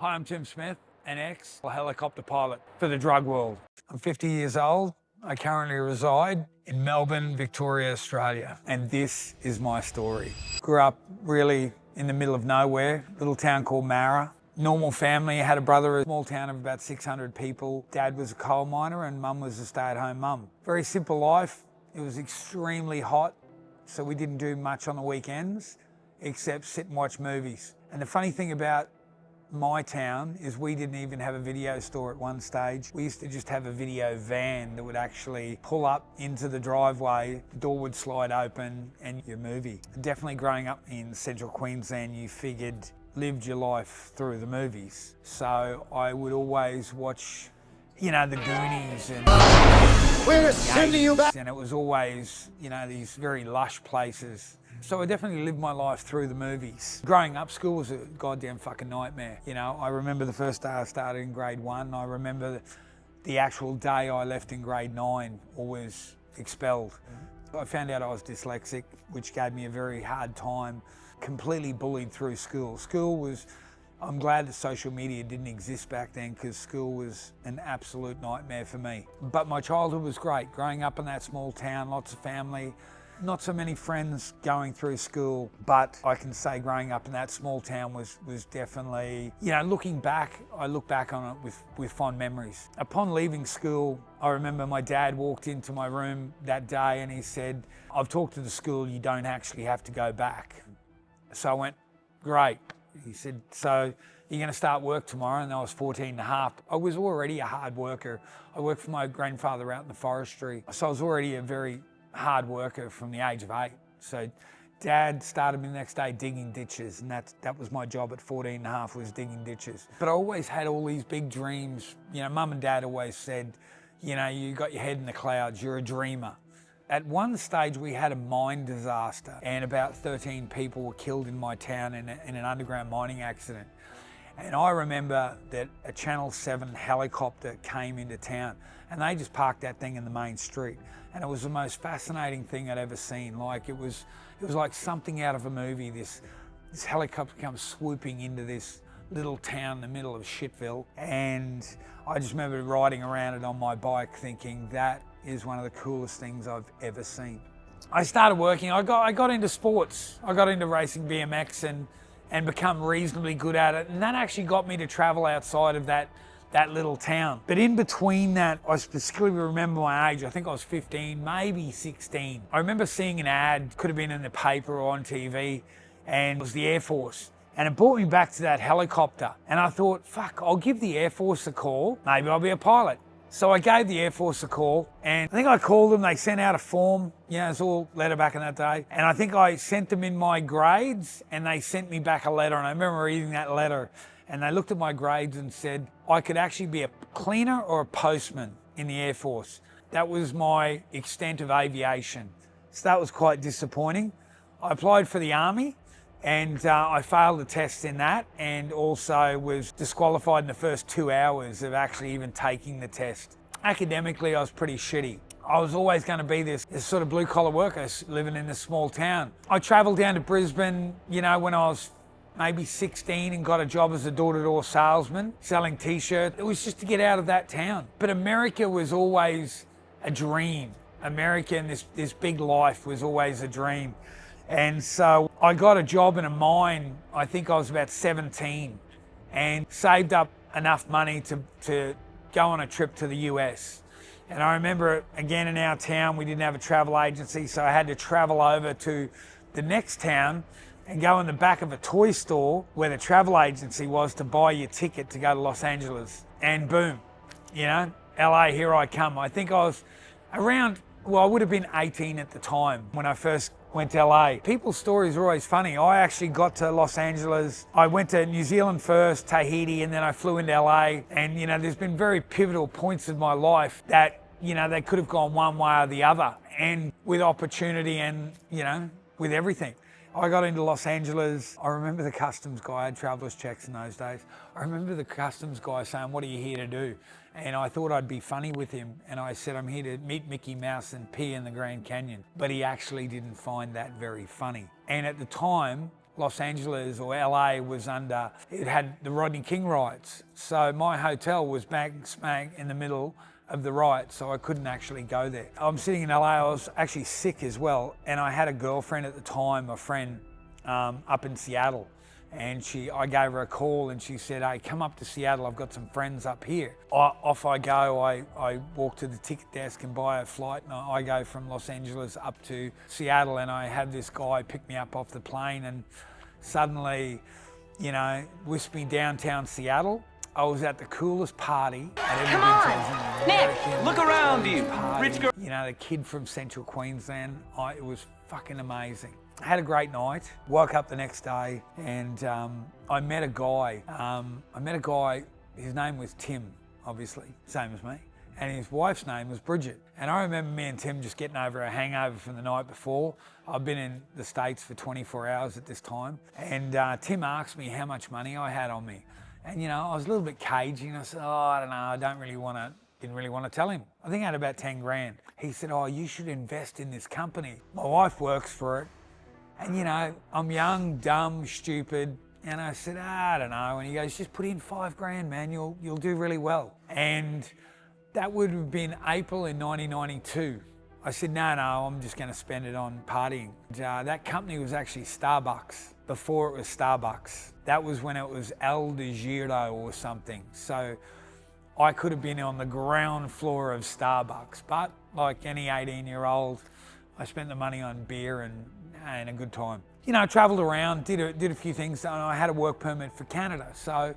Hi, I'm Tim Smith, an ex-helicopter pilot for the drug world. I'm 50 years old. I currently reside in Melbourne, Victoria, Australia, and this is my story. Grew up really in the middle of nowhere, little town called Mara. Normal family, had a brother, a small town of about 600 people. Dad was a coal miner and mum was a stay-at-home mum. Very simple life. It was extremely hot, so we didn't do much on the weekends except sit and watch movies. And the funny thing about my town is we didn't even have a video store at one stage. We used to just have a video van that would actually pull up into the driveway, the door would slide open and your movie. Definitely growing up in central Queensland, you lived your life through the movies. So I would always watch, the Goonies and we're sending you back. And it was always, these very lush places. So I definitely lived my life through the movies. Growing up, school was a goddamn fucking nightmare. I remember the first day I started in grade 1. I remember the actual day I left in grade 9 or was expelled. I found out I was dyslexic, which gave me a very hard time. Completely bullied through school. I'm glad that social media didn't exist back then because school was an absolute nightmare for me. But my childhood was great. Growing up in that small town, lots of family, not so many friends going through school, but I can say growing up in that small town was definitely, looking back, I look back on it with fond memories. Upon leaving school, I remember my dad walked into my room that day and he said, "I've talked to the school, you don't actually have to go back." So I went, "Great." He said, "So you're going to start work tomorrow?" And I was 14 and a half. I was already a hard worker. I worked for my grandfather out in the forestry. So I was already a very hard worker from the age of 8. So Dad started me the next day digging ditches, and that was my job at 14 and a half, was digging ditches. But I always had all these big dreams. Mum and Dad always said, you got your head in the clouds, you're a dreamer. At one stage we had a mine disaster and about 13 people were killed in my town in an underground mining accident. And I remember that a Channel 7 helicopter came into town and they just parked that thing in the main street. And it was the most fascinating thing I'd ever seen. Like it was like something out of a movie. This helicopter comes swooping into this little town in the middle of Shitville. And I just remember riding around it on my bike thinking that is one of the coolest things I've ever seen. I started working, I got into sports. I got into racing BMX and become reasonably good at it. And that actually got me to travel outside of that little town. But in between that, I specifically remember my age. I think I was 15, maybe 16. I remember seeing an ad, could have been in the paper or on TV, and it was the Air Force. And it brought me back to that helicopter. And I thought, fuck, I'll give the Air Force a call. Maybe I'll be a pilot. So I gave the Air Force a call, and I think I called them, they sent out a form, it's all letter back in that day. And I think I sent them in my grades and they sent me back a letter, and I remember reading that letter and they looked at my grades and said I could actually be a cleaner or a postman in the Air Force. That was my extent of aviation. So that was quite disappointing. I applied for the Army and I failed the test in that, and also was disqualified in the first 2 hours of actually even taking the test. Academically, I was pretty shitty. I was always going to be this sort of blue-collar worker living in this small town. I travelled down to Brisbane, when I was maybe 16 and got a job as a door-to-door salesman, selling t-shirts. It was just to get out of that town. But America was always a dream. America and this big life was always a dream. And so I got a job in a mine, I think I was about 17, and saved up enough money to go on a trip to the US. And I remember, again, in our town, we didn't have a travel agency, so I had to travel over to the next town and go in the back of a toy store where the travel agency was to buy your ticket to go to Los Angeles. And boom, LA, here I come. I think I was around, I would have been 18 at the time when I first went to LA. People's stories are always funny. I actually got to Los Angeles. I went to New Zealand first, Tahiti, and then I flew into LA. And, there's been very pivotal points in my life that, they could have gone one way or the other. And with opportunity and, with everything. I got into Los Angeles. I remember the customs guy, I had traveller's checks in those days. I remember the customs guy saying, "What are you here to do?" And I thought I'd be funny with him. And I said, "I'm here to meet Mickey Mouse and pee in the Grand Canyon." But he actually didn't find that very funny. And at the time, Los Angeles or LA was under, it had the Rodney King riots. So my hotel was bang smack in the middle of the riot, so I couldn't actually go there. I'm sitting in LA, I was actually sick as well, and I had a girlfriend at the time, a friend, up in Seattle. And I gave her a call and she said, hey, come up to Seattle, I've got some friends up here. Off I go, I walk to the ticket desk and buy a flight, and I go from Los Angeles up to Seattle, and I had this guy pick me up off the plane, and suddenly, you know, whisked me downtown Seattle. I was at the coolest party I'd ever been to. Nick, look around you, rich girl. You know, the kid from Central Queensland, it was fucking amazing. I had a great night, woke up the next day, and I met a guy. His name was Tim, obviously, same as me, and his wife's name was Bridget. And I remember me and Tim just getting over a hangover from the night before. I've been in the States for 24 hours at this time, and Tim asked me how much money I had on me. And you know, I was a little bit cagey, and I said, oh, I don't know, didn't really want to tell him. I think I had about 10 grand. He said, oh, you should invest in this company. My wife works for it. And you know, I'm young, dumb, stupid. And I said, I don't know. And he goes, just put in 5 grand, man, you'll do really well. And that would have been April in 1992. I said, no, I'm just gonna spend it on partying. That company was actually Starbucks, before it was Starbucks. That was when it was El de Giro or something. So I could have been on the ground floor of Starbucks, but like any 18-year-old, I spent the money on beer and a good time. You know, I travelled around, did a few things, and I had a work permit for Canada. So,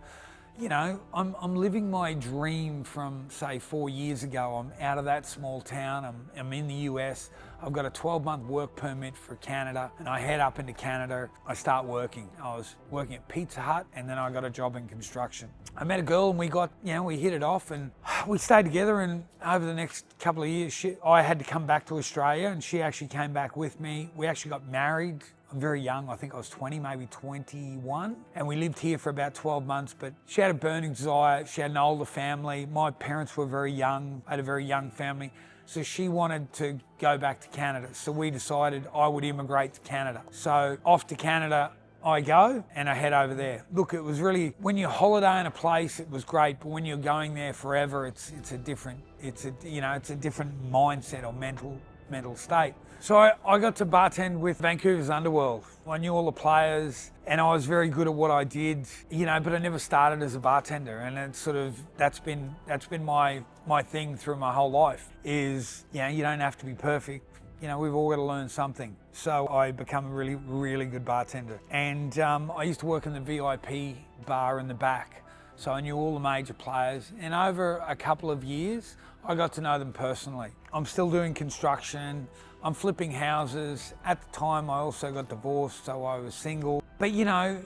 you know, I'm living my dream from, say, 4 years ago. I'm out of that small town, I'm in the US. I've got a 12-month work permit for Canada, and I head up into Canada. I start working. I was working at Pizza Hut, and then I got a job in construction. I met a girl, and we hit it off, and we stayed together, and over the next couple of years, I had to come back to Australia, and she actually came back with me. We actually got married. I'm very young, I think I was 20, maybe 21. And we lived here for about 12 months, but she had a burning desire. She had an older family. My parents were very young. I had a very young family. So she wanted to go back to Canada. So we decided I would immigrate to Canada. So off to Canada I go, and I head over there. Look, it was really, when you holiday in a place, it was great, but when you're going there forever, it's a different mindset or mental state. So I got to bartend with Vancouver's Underworld. I knew all the players, and I was very good at what I did, you know, but I never started as a bartender, and it's sort of, that's been my thing through my whole life is, you know, you don't have to be perfect. You know, we've all got to learn something. So I become a really, really good bartender. And I used to work in the VIP bar in the back. So I knew all the major players, and over a couple of years, I got to know them personally. I'm still doing construction, I'm flipping houses. At the time, I also got divorced, so I was single. But you know,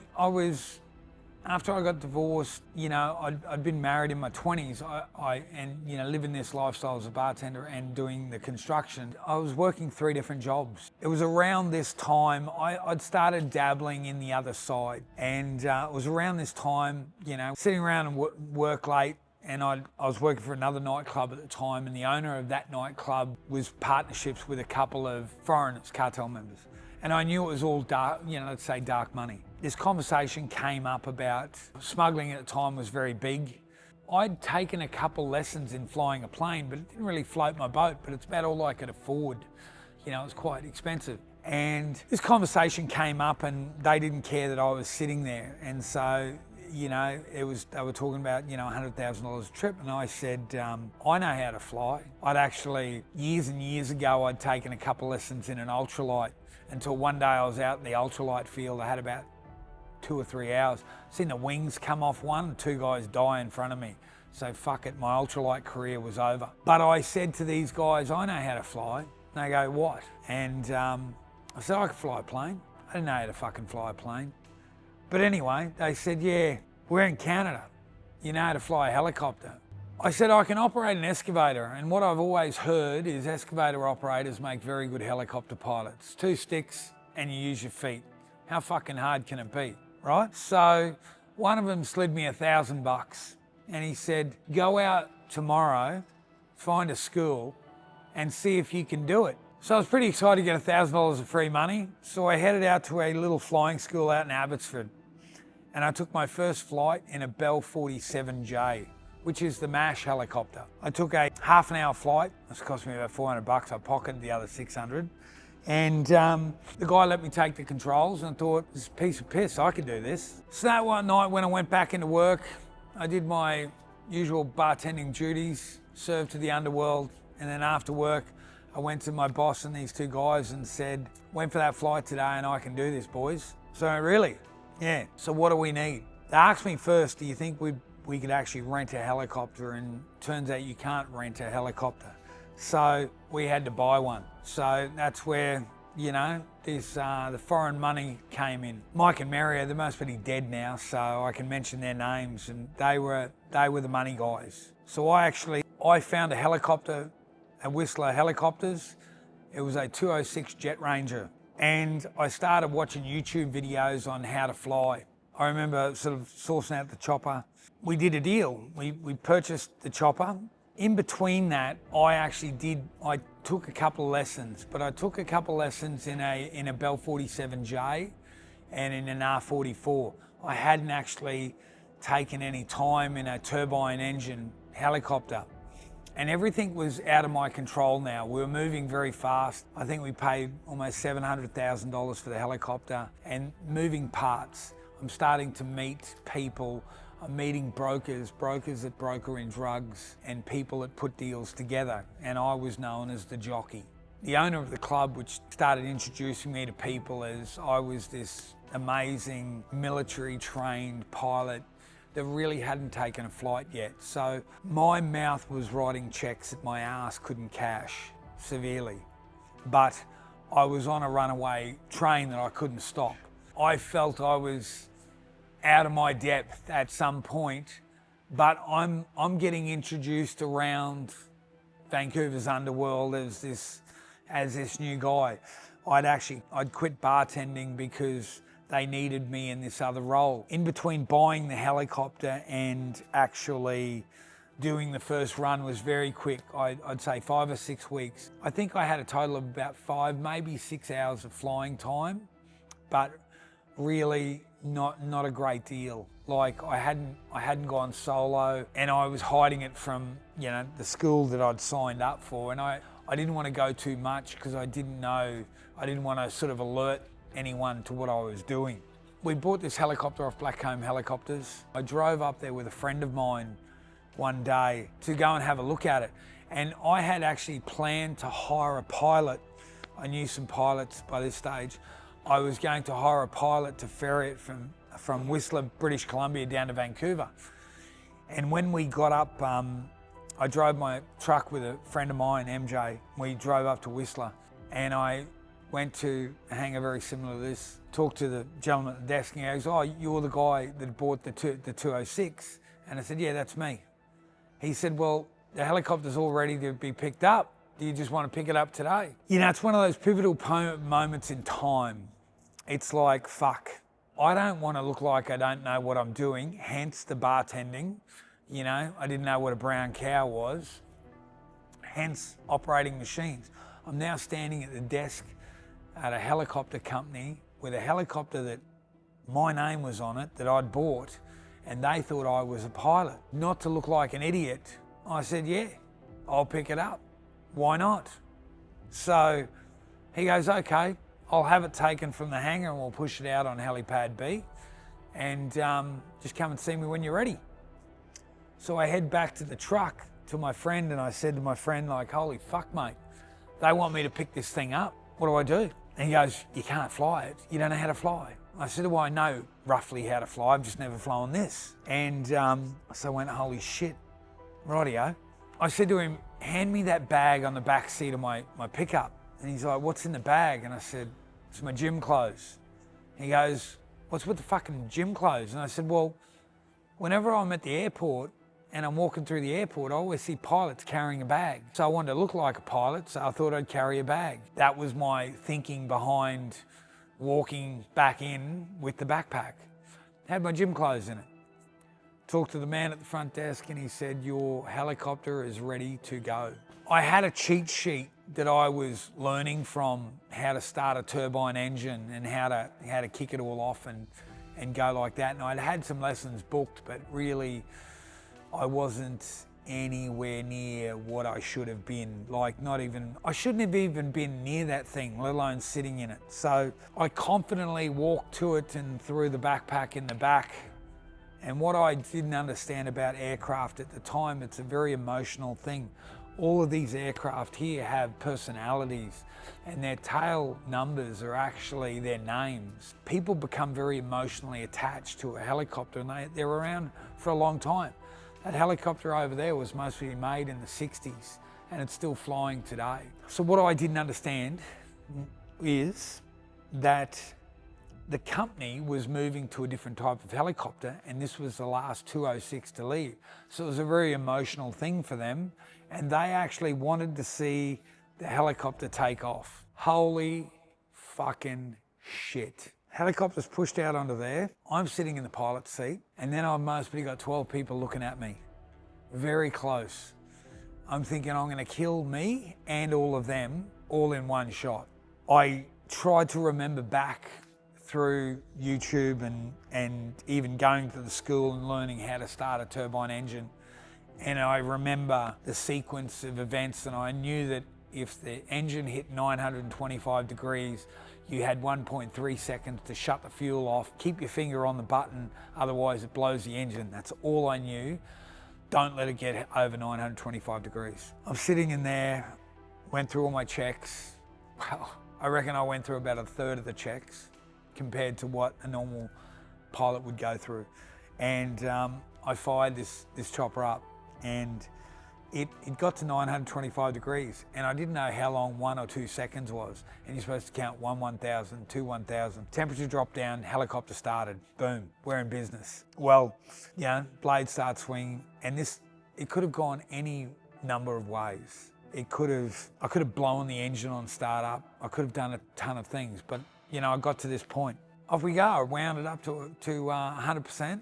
after I got divorced, you know, I'd been married in my 20s, and you know, living this lifestyle as a bartender and doing the construction. I was working 3 different jobs. It was around this time, I'd started dabbling in the other side. And it was around this time, you know, sitting around and work late, and I was working for another nightclub at the time, and the owner of that nightclub was partnerships with a couple of foreigners, cartel members. And I knew it was all dark, you know, let's say dark money. This conversation came up about smuggling at the time was very big. I'd taken a couple lessons in flying a plane, but it didn't really float my boat, but it's about all I could afford. You know, it was quite expensive. And this conversation came up, and they didn't care that I was sitting there. And so, you know, they were talking about, you know, $100,000 a trip, and I said, I know how to fly. I'd actually, years and years ago, I'd taken a couple lessons in an ultralight, until one day I was out in the ultralight field. I had about 2 or 3 hours. Seen the wings come off one, and 2 guys die in front of me. So fuck it, my ultralight career was over. But I said to these guys, I know how to fly. And they go, what? And I said, I can fly a plane. I didn't know how to fucking fly a plane. But anyway, they said, yeah, we're in Canada. You know how to fly a helicopter. I said, I can operate an excavator. And what I've always heard is excavator operators make very good helicopter pilots. 2 sticks and you use your feet. How fucking hard can it be, right? So one of them slid me $1,000, and he said, go out tomorrow, find a school and see if you can do it. So I was pretty excited to get $1,000 of free money. So I headed out to a little flying school out in Abbotsford. And I took my first flight in a Bell 47J, which is the MASH helicopter. I took a half an hour flight. This cost me about $400. I pocketed the other 600. And the guy let me take the controls, and I thought, this is a piece of piss, I could do this. So that one night when I went back into work, I did my usual bartending duties, served to the underworld, and then after work, I went to my boss and these two guys and said, went for that flight today and I can do this, boys. So really? Yeah. So what do we need? They asked me first, do you think we could actually rent a helicopter? And turns out you can't rent a helicopter. So we had to buy one. So that's where, you know, this the foreign money came in. Mike and Mario, they're most pretty dead now, so I can mention their names, and they were the money guys. So I found a helicopter at Whistler Helicopters. It was a 206 Jet Ranger. And I started watching YouTube videos on how to fly. I remember sort of sourcing out the chopper. We did a deal. We purchased the chopper. In between that, I took a couple of lessons, but I took a couple of lessons in a Bell 47J and in an R44. I hadn't actually taken any time in a turbine engine helicopter. And everything was out of my control now. We were moving very fast. I think we paid almost $700,000 for the helicopter and moving parts. I'm starting to meet people. I'm meeting brokers that broker in drugs and people that put deals together. And I was known as the jockey. The owner of the club, which started introducing me to people as I was this amazing military trained pilot that really hadn't taken a flight yet. So my mouth was writing checks that my ass couldn't cash severely. But I was on a runaway train that I couldn't stop. I felt I was out of my depth at some point, but I'm getting introduced around Vancouver's underworld as this new guy. I'd quit bartending because they needed me in this other role. In between buying the helicopter and actually doing the first run was very quick. I'd say 5 or 6 weeks. I think I had a total of about 5, maybe 6 hours of flying time, but really not a great deal. Like I hadn't gone solo, and I was hiding it from, you know, the school that I'd signed up for, and I didn't want to go too much because I didn't want to sort of alert anyone to what I was doing. We bought this helicopter off Blackcomb Helicopters. I drove up there with a friend of mine one day to go and have a look at it, and I had actually planned to hire a pilot. I knew some pilots by this stage. I was going to hire a pilot to ferry it from Whistler, British Columbia down to Vancouver. And when we got up, I drove my truck with a friend of mine, MJ. We drove up to Whistler, and I went to a hangar very similar to this, talked to the gentleman at the desk, and he goes, oh, you're the guy that bought the 206? And I said, yeah, that's me. He said, well, the helicopter's all ready to be picked up. Do you just want to pick it up today? You know, it's one of those pivotal moments in time. It's like, fuck, I don't want to look like I don't know what I'm doing, hence the bartending. You know, I didn't know what a brown cow was, hence operating machines. I'm now standing at the desk at a helicopter company with a helicopter that my name was on it, that I'd bought, and they thought I was a pilot. Not to look like an idiot, I said, yeah, I'll pick it up. Why not? So he goes, okay, I'll have it taken from the hangar and we'll push it out on helipad B, and just come and see me when you're ready. So I head back to the truck to my friend, and I said to my friend, like, holy fuck, mate, they want me to pick this thing up. What do I do? And he goes, you can't fly it. You don't know how to fly. I said, well, I know roughly how to fly. I've just never flown this. And so I went, holy shit, rightio. I said to him, hand me that bag on the back seat of my pickup. And he's like, what's in the bag? And I said, it's my gym clothes. He goes, what's with the fucking gym clothes? And I said, well, whenever I'm at the airport and I'm walking through the airport, I always see pilots carrying a bag. So I wanted to look like a pilot, so I thought I'd carry a bag. That was my thinking behind walking back in with the backpack. Had my gym clothes in it. Talked to the man at the front desk, and he said, your helicopter is ready to go. I had a cheat sheet that I was learning from how to start a turbine engine and how to kick it all off and go like that. And I'd had some lessons booked, but really I wasn't anywhere near what I should have been. Like I shouldn't have even been near that thing, let alone sitting in it. So I confidently walked to it and threw the backpack in the back. And what I didn't understand about aircraft at the time, it's a very emotional thing. All of these aircraft here have personalities, and their tail numbers are actually their names. People become very emotionally attached to a helicopter, and they're around for a long time. That helicopter over there was mostly made in the 60s, and it's still flying today. So what I didn't understand is that the company was moving to a different type of helicopter, and this was the last 206 to leave. So it was a very emotional thing for them, and they actually wanted to see the helicopter take off. Holy fucking shit. Helicopter's pushed out onto there. I'm sitting in the pilot's seat, and then I've mostly got 12 people looking at me, very close. I'm thinking I'm gonna kill me and all of them all in one shot. I tried to remember back through YouTube and even going to the school and learning how to start a turbine engine. And I remember the sequence of events, and I knew that if the engine hit 925 degrees, you had 1.3 seconds to shut the fuel off, keep your finger on the button, otherwise it blows the engine. That's all I knew. Don't let it get over 925 degrees. I'm sitting in there, went through all my checks. Well, I reckon I went through about a third of the checks compared to what a normal pilot would go through. And I fired this chopper up, and it got to 925 degrees, and I didn't know how long 1 or 2 seconds was. And you're supposed to count 1,000, 2, 1,000. Temperature dropped down, helicopter started, boom, we're in business. Well, blade starts swinging, and it could have gone any number of ways. I could have blown the engine on startup. I could have done a ton of things, but I got to this point. Off we go, I wound it up to 100%,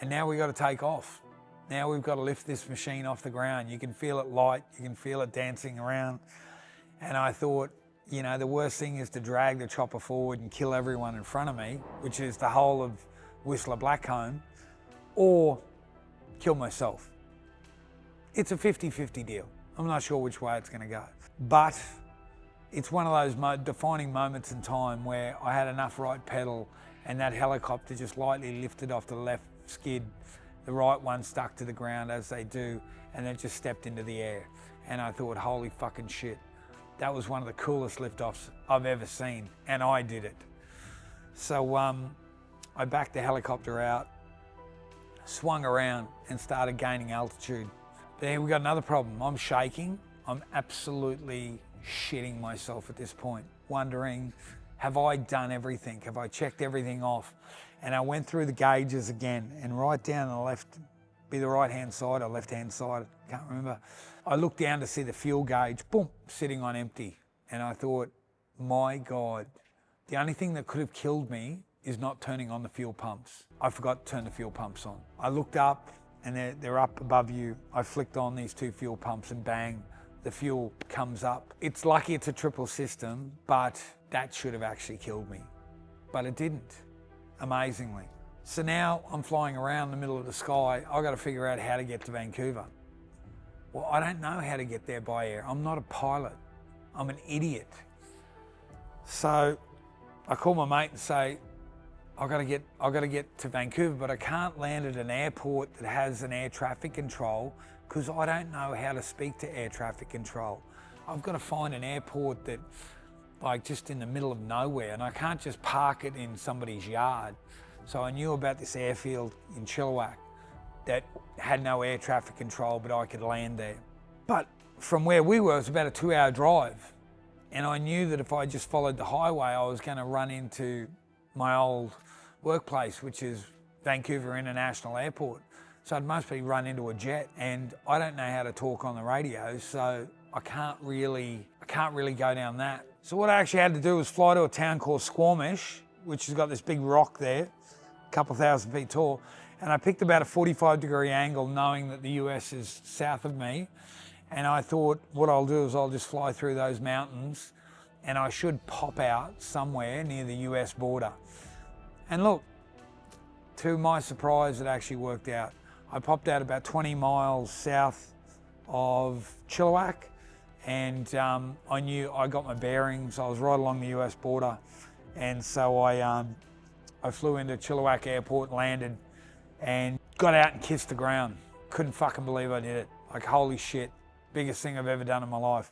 and now we got to take off. Now we've got to lift this machine off the ground. You can feel it light, you can feel it dancing around. And I thought, the worst thing is to drag the chopper forward and kill everyone in front of me, which is the whole of Whistler Blackcomb, or kill myself. It's a 50-50 deal. I'm not sure which way it's going to go. But it's one of those defining moments in time where I had enough right pedal, and that helicopter just lightly lifted off the left skid. The right one stuck to the ground, as they do, and it just stepped into the air. And I thought, holy fucking shit. That was one of the coolest liftoffs I've ever seen, and I did it. So I backed the helicopter out, swung around, and started gaining altitude. But here we got another problem. I'm shaking. I'm absolutely shitting myself at this point, wondering, have I done everything? Have I checked everything off? And I went through the gauges again, and right down the left, be the right-hand side or left-hand side, can't remember. I looked down to see the fuel gauge, boom, sitting on empty. And I thought, my God, the only thing that could have killed me is not turning on the fuel pumps. I forgot to turn the fuel pumps on. I looked up, and they're up above you. I flicked on these 2 fuel pumps, and bang, the fuel comes up. It's lucky it's a triple system, but that should have actually killed me. But it didn't, amazingly. So now I'm flying around the middle of the sky. I've got to figure out how to get to Vancouver. Well, I don't know how to get there by air. I'm not a pilot. I'm an idiot. So I call my mate and say, I've got to get to Vancouver, but I can't land at an airport that has an air traffic control because I don't know how to speak to air traffic control. I've got to find an airport that, like, just in the middle of nowhere, and I can't just park it in somebody's yard. So I knew about this airfield in Chilliwack that had no air traffic control, but I could land there. But from where we were, it was about a 2-hour drive. And I knew that if I just followed the highway, I was going to run into my old workplace, which is Vancouver International Airport. So I'd mostly run into a jet, and I don't know how to talk on the radio, so I can't really go down that. So what I actually had to do was fly to a town called Squamish, which has got this big rock there, a couple thousand feet tall, and I picked about a 45-degree angle, knowing that the US is south of me, And I thought what I'll do is I'll just fly through those mountains and I should pop out somewhere near the US border. And look, to my surprise, it actually worked out. I popped out about 20 miles south of Chilliwack, and I knew I got my bearings. I was right along the US border. And so I flew into Chilliwack Airport, landed, and got out and kissed the ground. Couldn't fucking believe I did it. Like, holy shit, biggest thing I've ever done in my life.